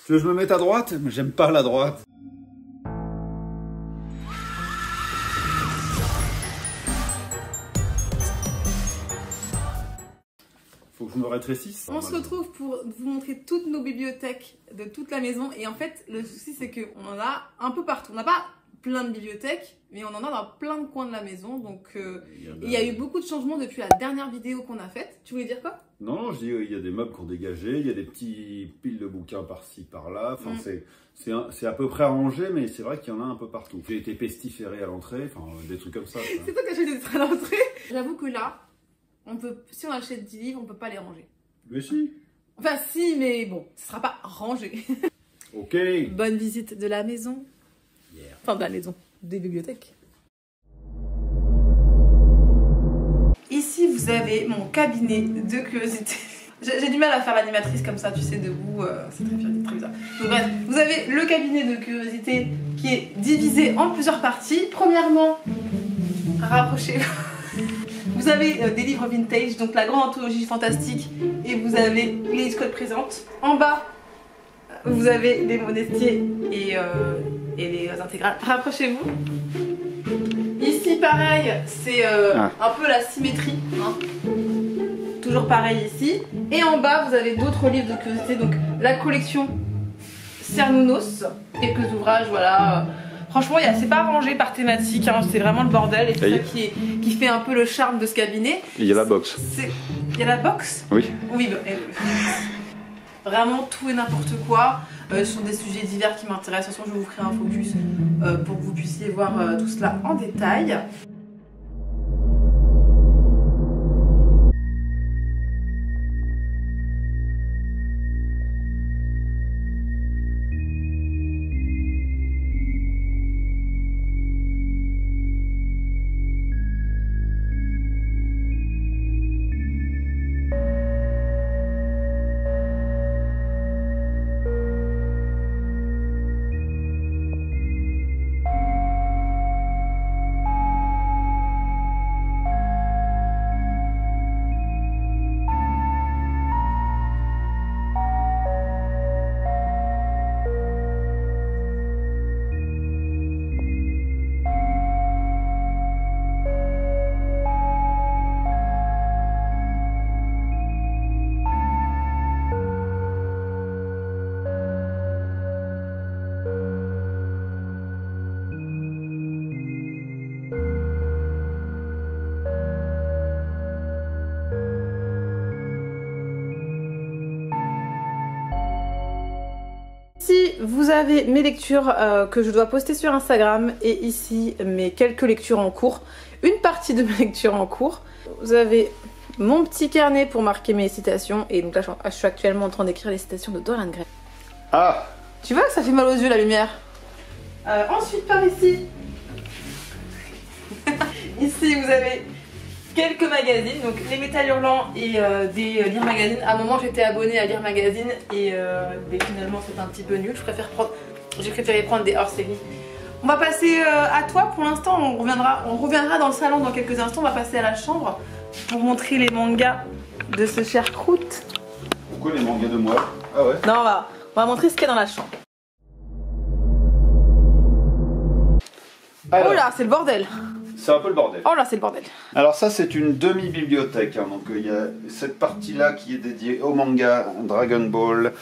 Tu veux que je me mette à droite? Mais j'aime pas la droite. Faut que je me rétrécisse. On se retrouve pour vous montrer toutes nos bibliothèques de toute la maison. Et en fait, le souci, c'est qu'on en a un peu partout. On n'a pas plein de bibliothèques, mais on en a dans plein de coins de la maison. Donc, il y a eu beaucoup de changements depuis la dernière vidéo qu'on a faite. Tu voulais dire quoi? Non, je dis il y a des meubles qui ont dégagé, il y a des petits piles de bouquins par-ci, par-là. Enfin, c'est à peu près arrangé, mais c'est vrai qu'il y en a un peu partout. J'ai été pestiféré à l'entrée, enfin, des trucs comme ça. C'est toi qui achètes des trucs à l'entrée. J'avoue que là, si on achète 10 livres, on peut pas les ranger. Mais si. Enfin, si, mais bon, ce sera pas rangé. Ok. Bonne visite de la maison. Yeah. Enfin, de la maison, des bibliothèques. Ici, vous avez mon cabinet de curiosité. J'ai du mal à faire l'animatrice comme ça, tu sais, debout, c'est très bizarre. Donc bref, vous avez le cabinet de curiosité qui est divisé en plusieurs parties. Premièrement, rapprochez-vous. Vous avez des livres vintage, donc la grande anthologie fantastique, et vous avez les Hitchcock présentes. En bas, vous avez les Monestiers et les intégrales. Rapprochez-vous. Ici, pareil, c'est un peu la symétrie. Hein. Toujours pareil ici. Et en bas, vous avez d'autres livres de curiosité, donc la collection Cernunnos, quelques ouvrages, voilà. Franchement, c'est pas rangé par thématique, hein, c'est vraiment le bordel et c'est ça qui fait un peu le charme de ce cabinet. Il y a la box. Il y a la box? Oui. Oui, bah, vraiment tout et n'importe quoi sur des sujets divers qui m'intéressent. De toute façon, je vous ferai un focus pour que vous puissiez voir tout cela en détail. Ici, vous avez mes lectures que je dois poster sur Instagram et ici, mes quelques lectures en cours. Une partie de mes lectures en cours. Vous avez mon petit carnet pour marquer mes citations et donc là, je suis actuellement en train d'écrire les citations de Dorian Gray. Ah! Tu vois que ça fait mal aux yeux la lumière. Ensuite, par ici. Ici, vous avez quelques magazines, donc les Métal Hurlants et des Lire Magazine. À un moment, j'étais abonnée à Lire Magazine et mais finalement, c'est un petit peu nul. J'ai préféré prendre des hors-série. On va passer à toi pour l'instant. On reviendra dans le salon dans quelques instants. On va passer à la chambre pour montrer les mangas de ce cher Croûte. Pourquoi les mangas de moi? Ah ouais? Non, on va montrer ce qu'il y a dans la chambre. Alors, oh là, c'est le bordel. C'est un peu le bordel. Oh là, c'est le bordel. Alors ça, c'est une demi-bibliothèque. Hein. Donc il y a cette partie-là qui est dédiée au manga Dragon Ball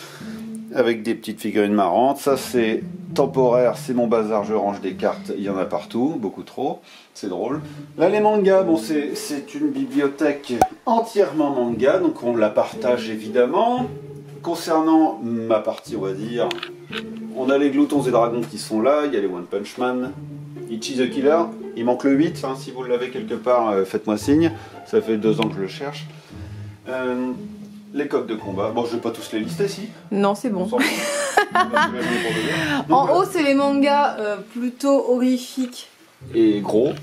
avec des petites figurines marrantes. Ça, c'est temporaire, c'est mon bazar, je range des cartes. Il y en a partout, beaucoup trop. C'est drôle. Là, les mangas, bon, c'est une bibliothèque entièrement manga. Donc on la partage évidemment. Concernant ma partie, on va dire, on a les Gloutons et Dragons qui sont là. Il y a les One Punch Man. Ichi the Killer, il manque le 8, hein, si vous l'avez quelque part, faites-moi signe, ça fait 2 ans que je le cherche. Les codes de combat, bon je vais pas tous les lister ici. Non c'est bon. En haut c'est les mangas plutôt horrifiques. Et gros.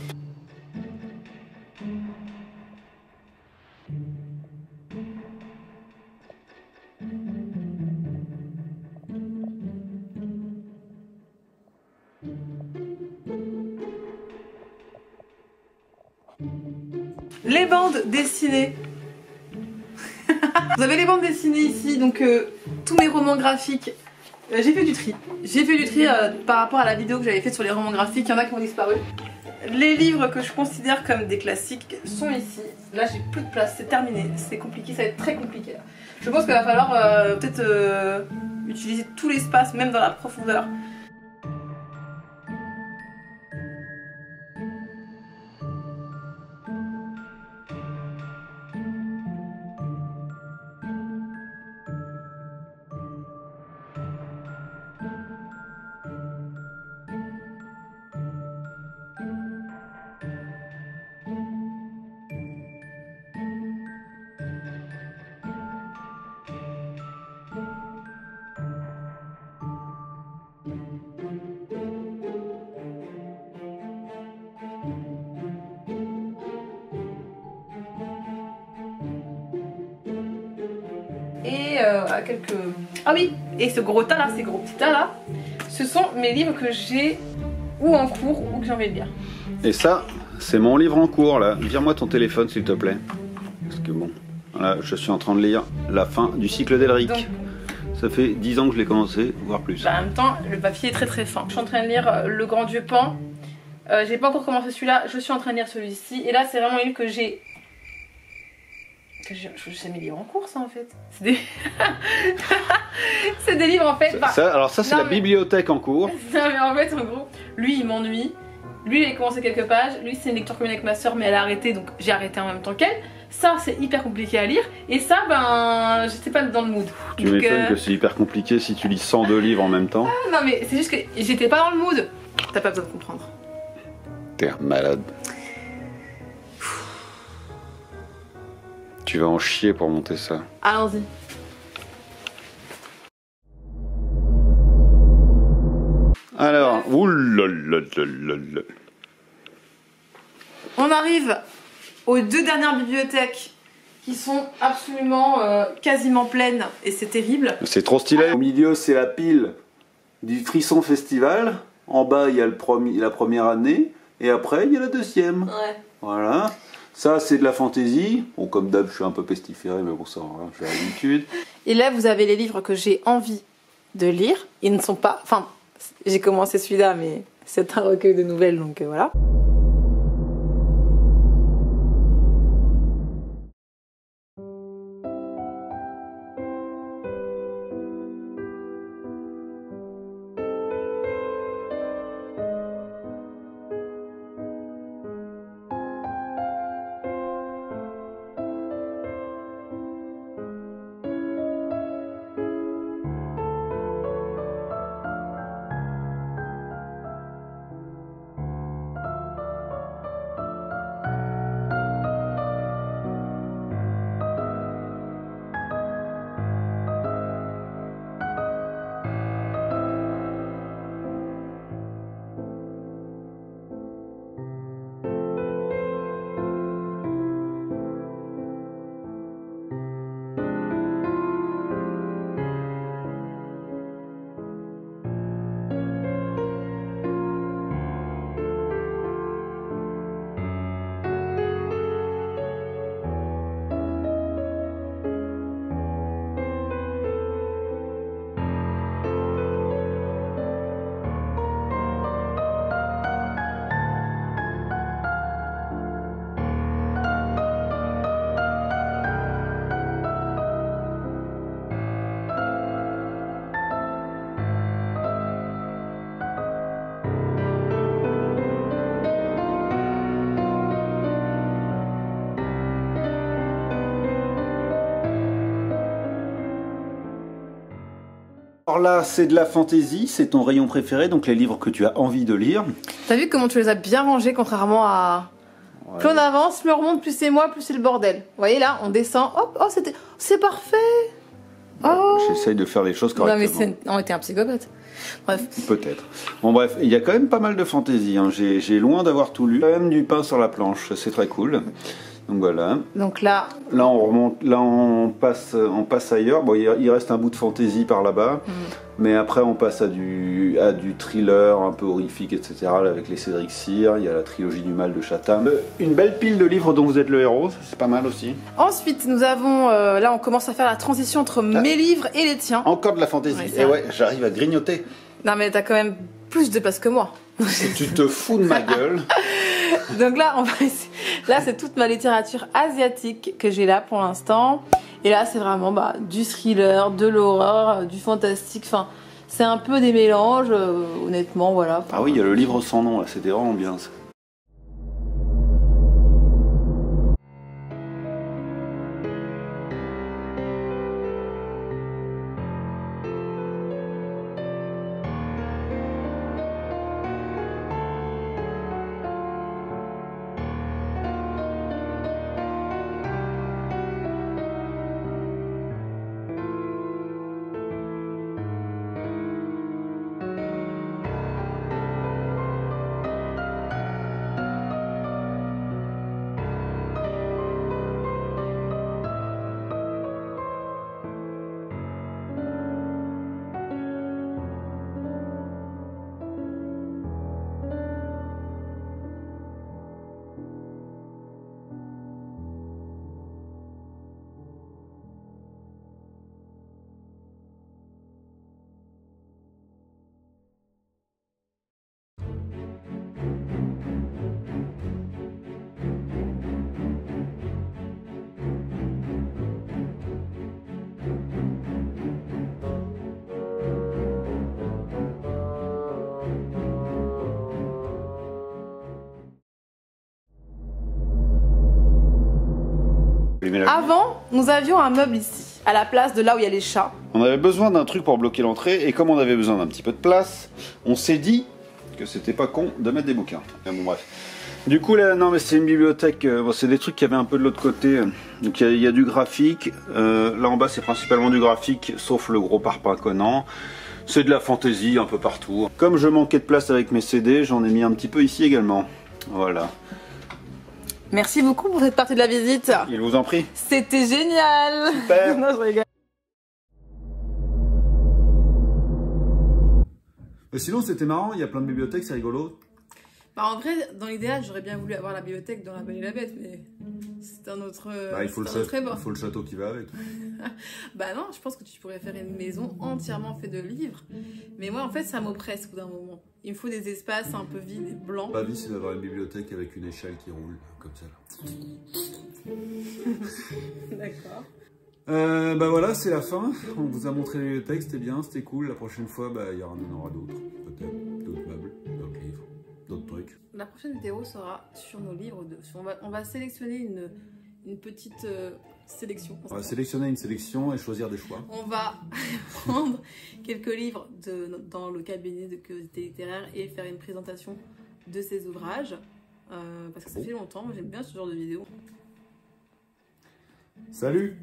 Les bandes dessinées. Vous avez les bandes dessinées ici, donc tous mes romans graphiques J'ai fait du tri. J'ai fait du tri par rapport à la vidéo que j'avais faite sur les romans graphiques. Il y en a qui ont disparu. Les livres que je considère comme des classiques sont ici. Là, j'ai plus de place, c'est terminé. C'est compliqué, ça va être très compliqué là. Je pense qu'il va falloir peut-être utiliser tout l'espace, même dans la profondeur. Et à quelques... Ah oui, et ce gros tas là, ces gros petits tas là, ce sont mes livres que j'ai ou en cours ou que j'ai envie de lire. Et ça, c'est mon livre en cours là. Vire-moi ton téléphone s'il te plaît. Parce que bon, là, je suis en train de lire la fin du cycle d'Elric. Donc, ça fait 10 ans que je l'ai commencé, voire plus. Bah, en même temps, le papier est très très fin. Je suis en train de lire Le Grand Dieu Pan. J'ai pas encore commencé celui-là, je suis en train de lire celui-ci. Et là, c'est vraiment un livre que j'ai... Je sais mes livres en cours, ça en fait. C'est des... c'est des livres en fait. Bah... Alors ça, c'est la bibliothèque en cours. Non mais en fait, en gros, lui il m'ennuie. Lui il a commencé quelques pages. Lui c'est une lecture commune avec ma soeur, mais elle a arrêté, donc j'ai arrêté en même temps qu'elle. Ça c'est hyper compliqué à lire. Et ça, ben, j'étais pas dans le mood. Tu m'étonnes que c'est hyper compliqué si tu lis 102 livres en même temps. Ah, non mais c'est juste que j'étais pas dans le mood. T'as pas besoin de comprendre. T'es malade. Tu vas en chier pour monter ça. Allons-y. Alors, oulalalala. On arrive aux deux dernières bibliothèques qui sont absolument quasiment pleines et c'est terrible. C'est trop stylé. Au milieu, c'est la pile du Frisson Festival. En bas, il y a la première année et après, il y a la deuxième. Ouais. Voilà. Ça, c'est de la fantaisie. Bon, comme d'hab, je suis un peu pestiféré, mais bon, ça, hein, j'ai l'habitude. Et là, vous avez les livres que j'ai envie de lire. Ils ne sont pas... Enfin, j'ai commencé celui-là, mais c'est un recueil de nouvelles, donc voilà. Alors là, c'est de la fantaisie, c'est ton rayon préféré, donc les livres que tu as envie de lire. T'as vu comment tu les as bien rangés, contrairement à... Ouais. Plus on avance, plus on remonte, plus c'est moi, plus c'est le bordel. Vous voyez là, on descend, hop, oh c'est parfait. Oh. J'essaye de faire les choses correctement. Non mais on était un psychopathe. Bref. Peut-être. Bon bref, il y a quand même pas mal de fantaisie, hein. J'ai loin d'avoir tout lu. Quand même du pain sur la planche, c'est très cool. Donc voilà. Donc là, on remonte, là on passe ailleurs. Bon, il reste un bout de fantaisie par là-bas, mais après on passe à du thriller un peu horrifique, etc. Là, avec les Cédric Cyr, il y a la trilogie du mal de Chatham. Une belle pile de livres dont vous êtes le héros, c'est pas mal aussi. Ensuite, nous avons, là on commence à faire la transition entre mes livres et les tiens. Encore de la fantaisie. Ouais, et ouais, j'arrive à grignoter. Non mais t'as quand même plus de place que moi. Tu te fous de ma gueule. Donc là, là c'est toute ma littérature asiatique que j'ai là pour l'instant. Et là, c'est vraiment du thriller, de l'horreur, du fantastique. Enfin, c'est un peu des mélanges, honnêtement, voilà. Ah oui, il y a le livre sans nom, là, c'était vraiment bien ça. Avant, nous avions un meuble ici, à la place de là où il y a les chats. On avait besoin d'un truc pour bloquer l'entrée, et comme on avait besoin d'un petit peu de place, on s'est dit que c'était pas con de mettre des bouquins. Mais bon, bref. Du coup, là, non, mais c'est une bibliothèque, bon, c'est des trucs qu'il y avait un peu de l'autre côté. Donc il y a du graphique, là en bas c'est principalement du graphique, sauf le gros parpaing Conan. C'est de la fantaisie un peu partout. Comme je manquais de place avec mes CD, j'en ai mis un petit peu ici également. Voilà. Merci beaucoup pour cette partie de la visite. Il vous en prie. C'était génial. Super. Non, je rigole. Sinon c'était marrant, il y a plein de bibliothèques, c'est rigolo. En vrai, dans l'idéal, j'aurais bien voulu avoir la bibliothèque dans La Belle et la Bête, mais c'est un autre. Il faut le château qui va avec. Bah non, je pense que tu pourrais faire une maison entièrement faite de livres. Mais moi, en fait, ça m'oppresse au bout d'un moment. Il me faut des espaces un peu vides et blancs. Ma vie, c'est d'avoir une bibliothèque avec une échelle qui roule, comme ça. D'accord. Bah voilà, c'est la fin. On vous a montré les bibliothèques, c'était bien, c'était cool. La prochaine fois, bah, il y en aura d'autres, peut-être. D'autres meubles, d'autres livres, d'autres trucs. La prochaine vidéo sera sur nos livres. On va sélectionner une petite sélection. On va sélectionner une sélection et choisir des choix. On va prendre quelques livres dans le cabinet de curiosité littéraire et faire une présentation de ces ouvrages. Parce que ça fait longtemps, j'aime bien ce genre de vidéo. Salut!